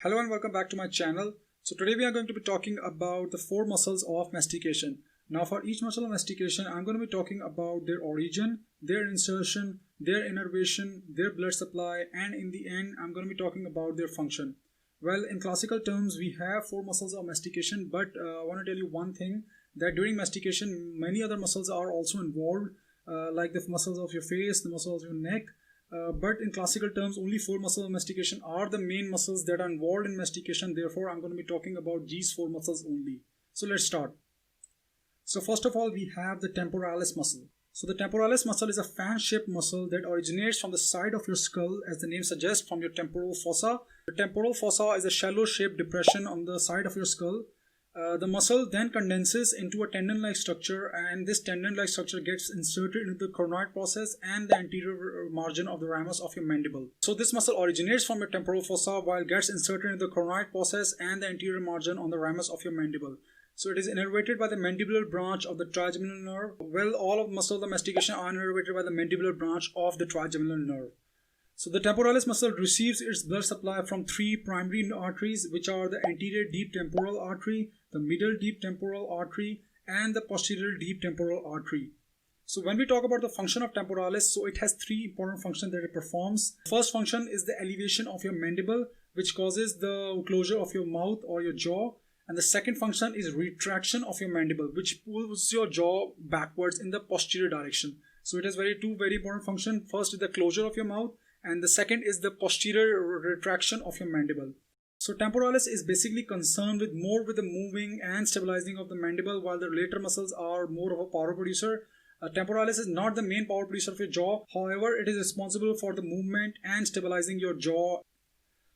Hello and welcome back to my channel. So today we are going to be talking about the four muscles of mastication. Now for each muscle of mastication, I'm going to be talking about their origin, their insertion, their innervation, their blood supply, and in the end, I'm going to be talking about their function. Well, in classical terms, we have four muscles of mastication, but I want to tell you one thing, that during mastication, many other muscles are also involved, like the muscles of your face, the muscles of your neck. But in classical terms, only four muscles of mastication are the main muscles that are involved in mastication. Therefore, I'm going to be talking about these four muscles only. So let's start. So first of all, we have the temporalis muscle. So the temporalis muscle is a fan-shaped muscle that originates from the side of your skull, as the name suggests, from your temporal fossa. The temporal fossa is a shallow-shaped depression on the side of your skull. The muscle then condenses into a tendon-like structure, and this tendon-like structure gets inserted into the coronary process and the anterior margin of the ramus of your mandible. So this muscle originates from your temporal fossa while gets inserted into the coronary process and the anterior margin on the ramus of your mandible. So it is innervated by the mandibular branch of the trigeminal nerve. Well, all of muscles of mastication are innervated by the mandibular branch of the trigeminal nerve. So the temporalis muscle receives its blood supply from three primary arteries, which are the anterior deep temporal artery, the middle deep temporal artery, and the posterior deep temporal artery. So when we talk about the function of temporalis, so it has three important functions that it performs. The first function is the elevation of your mandible, which causes the closure of your mouth or your jaw. And the second function is retraction of your mandible, which pulls your jaw backwards in the posterior direction. So it has two very important functions. First is the closure of your mouth, and the second is the posterior retraction of your mandible. So temporalis is basically concerned more with the moving and stabilizing of the mandible, while the lateral muscles are more of a power producer. Temporalis is not the main power producer of your jaw. However, it is responsible for the movement and stabilizing your jaw.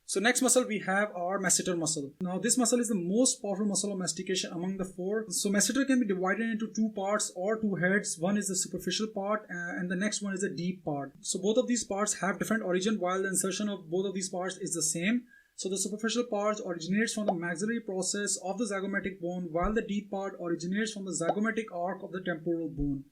So next muscle we have our masseter muscle. Now this muscle is the most powerful muscle of mastication among the four. So masseter can be divided into two parts or two heads. One is the superficial part and the next one is the deep part. So both of these parts have different origin, while the insertion of both of these parts is the same. So the superficial part originates from the maxillary process of the zygomatic bone, while the deep part originates from the zygomatic arc of the temporal bone.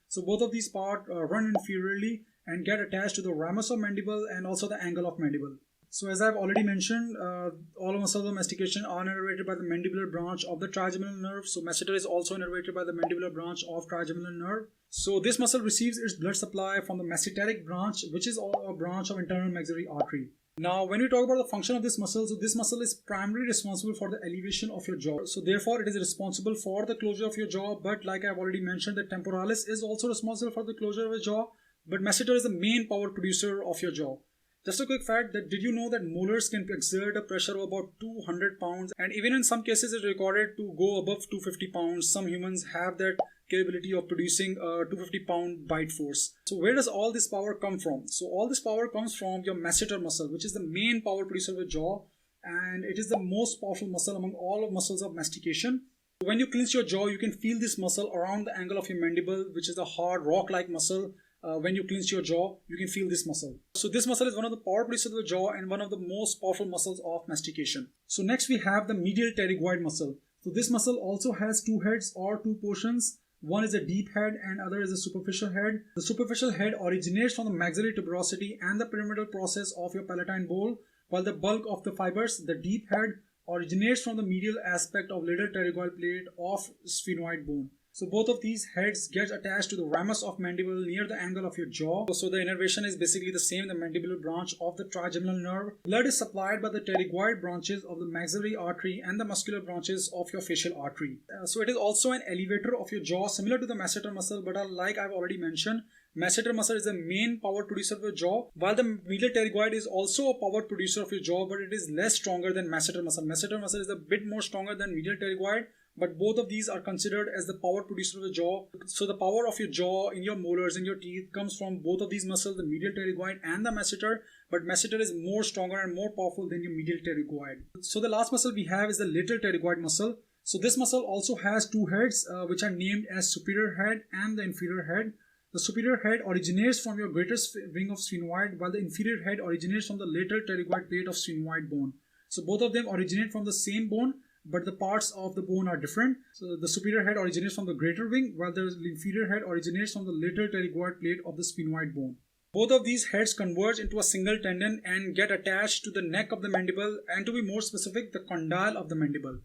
So both of these parts run inferiorly and get attached to the ramus of mandible and also the angle of mandible. So as I've already mentioned, all muscles of mastication are innervated by the mandibular branch of the trigeminal nerve. So masseter is also innervated by the mandibular branch of trigeminal nerve. So this muscle receives its blood supply from the masseteric branch, which is a branch of internal maxillary artery. Now when we talk about the function of this muscle, so this muscle is primarily responsible for the elevation of your jaw. So therefore it is responsible for the closure of your jaw, but like I've already mentioned, the temporalis is also responsible for the closure of your jaw, but masseter is the main power producer of your jaw. Just a quick fact, that did you know that molars can exert a pressure of about 200 pounds, and even in some cases it's recorded to go above 250 pounds. Some humans have that capability of producing a 250 pound bite force. So where does all this power come from? So all this power comes from your masseter muscle, which is the main power producer of your jaw, and it is the most powerful muscle among all of muscles of mastication. When you clench your jaw, you can feel this muscle around the angle of your mandible, which is a hard rock-like muscle. When you clench your jaw, you can feel this muscle. So this muscle is one of the power producers of the jaw and one of the most powerful muscles of mastication. So next we have the medial pterygoid muscle. So this muscle also has two heads or two portions. One is a deep head and other is a superficial head. The superficial head originates from the maxillary tuberosity and the pyramidal process of your palatine bowl, while the bulk of the fibers, the deep head, originates from the medial aspect of lateral pterygoid plate of sphenoid bone. So both of these heads get attached to the ramus of mandible near the angle of your jaw. So the innervation is basically the same, the mandibular branch of the trigeminal nerve. Blood is supplied by the pterygoid branches of the maxillary artery and the muscular branches of your facial artery. So it is also an elevator of your jaw, similar to the masseter muscle, but like I've already mentioned, masseter muscle is the main power producer of your jaw, while the medial pterygoid is also a power producer of your jaw, but it is less stronger than masseter muscle. Masseter muscle is a bit more stronger than medial pterygoid, but both of these are considered as the power producer of the jaw. So the power of your jaw, in your molars, in your teeth, comes from both of these muscles, the medial pterygoid and the masseter, but masseter is more stronger and more powerful than your medial pterygoid. So the last muscle we have is the lateral pterygoid muscle. So this muscle also has two heads, which are named as superior head and the inferior head. The superior head originates from your greater wing of sphenoid, while the inferior head originates from the lateral pterygoid plate of sphenoid bone. So both of them originate from the same bone, but the parts of the bone are different. So the superior head originates from the greater wing, while the inferior head originates from the lateral pterygoid plate of the sphenoid bone. Both of these heads converge into a single tendon and get attached to the neck of the mandible, and to be more specific, the condyle of the mandible.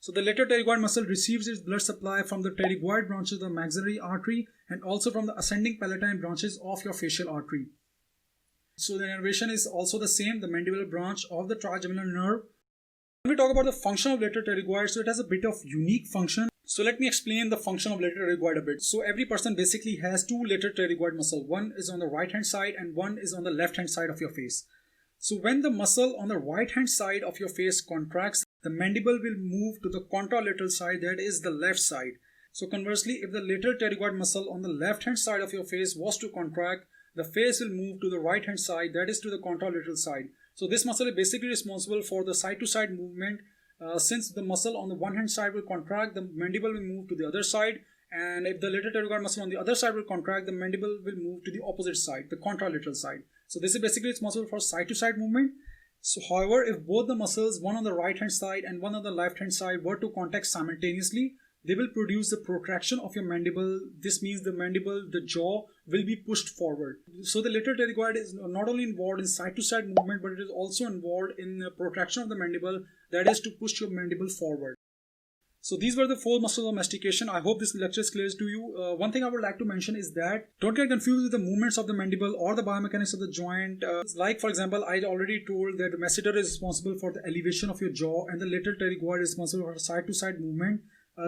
So the lateral pterygoid muscle receives its blood supply from the pterygoid branches of the maxillary artery and also from the ascending palatine branches of your facial artery. So the innervation is also the same, the mandibular branch of the trigeminal nerve. When we talk about the function of lateral pterygoid, so it has a bit of unique function. So let me explain the function of lateral pterygoid a bit. So every person basically has two lateral pterygoid muscle. One is on the right hand side and one is on the left hand side of your face. So when the muscle on the right hand side of your face contracts, the mandible will move to the contralateral side, that is the left side. So conversely, if the lateral pterygoid muscle on the left hand side of your face was to contract, the face will move to the right hand side, that is to the contralateral side. So this muscle is basically responsible for the side to side movement. Since the muscle on the one hand side will contract, the mandible will move to the other side, and if the lateral pterygoid muscle on the other side will contract, the mandible will move to the opposite side, the contralateral side. So this is basically responsible for side to side movement. So however, if both the muscles, one on the right hand side and one on the left hand side, were to contact simultaneously, they will produce the protraction of your mandible. This means the mandible, the jaw, will be pushed forward. So the lateral pterygoid is not only involved in side to side movement, but it is also involved in the protraction of the mandible, that is to push your mandible forward. So these were the 4 muscles of mastication. I hope this lecture is clear to you. One thing I would like to mention is that don't get confused with the movements of the mandible or the biomechanics of the joint. Like for example, I already told that the masseter is responsible for the elevation of your jaw and the lateral pterygoid is responsible for side to side movement.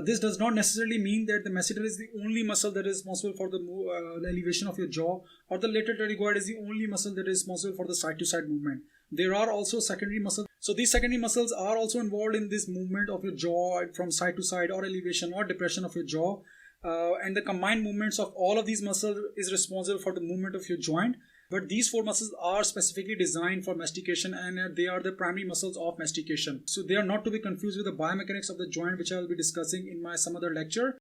This does not necessarily mean that the masseter is the only muscle that is responsible for the elevation of your jaw, or the lateral pterygoid is the only muscle that is responsible for the side to side movement. There are also secondary muscles. So these secondary muscles are also involved in this movement of your jaw from side to side, or elevation or depression of your jaw. And the combined movements of all of these muscles is responsible for the movement of your joint. But these 4 muscles are specifically designed for mastication, and they are the primary muscles of mastication. So they are not to be confused with the biomechanics of the joint, which I will be discussing in my some other lecture.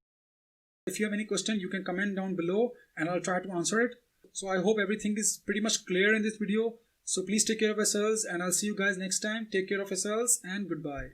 If you have any question, you can comment down below and I'll try to answer it. So I hope everything is pretty much clear in this video. So please take care of yourselves and I'll see you guys next time. Take care of yourselves and goodbye.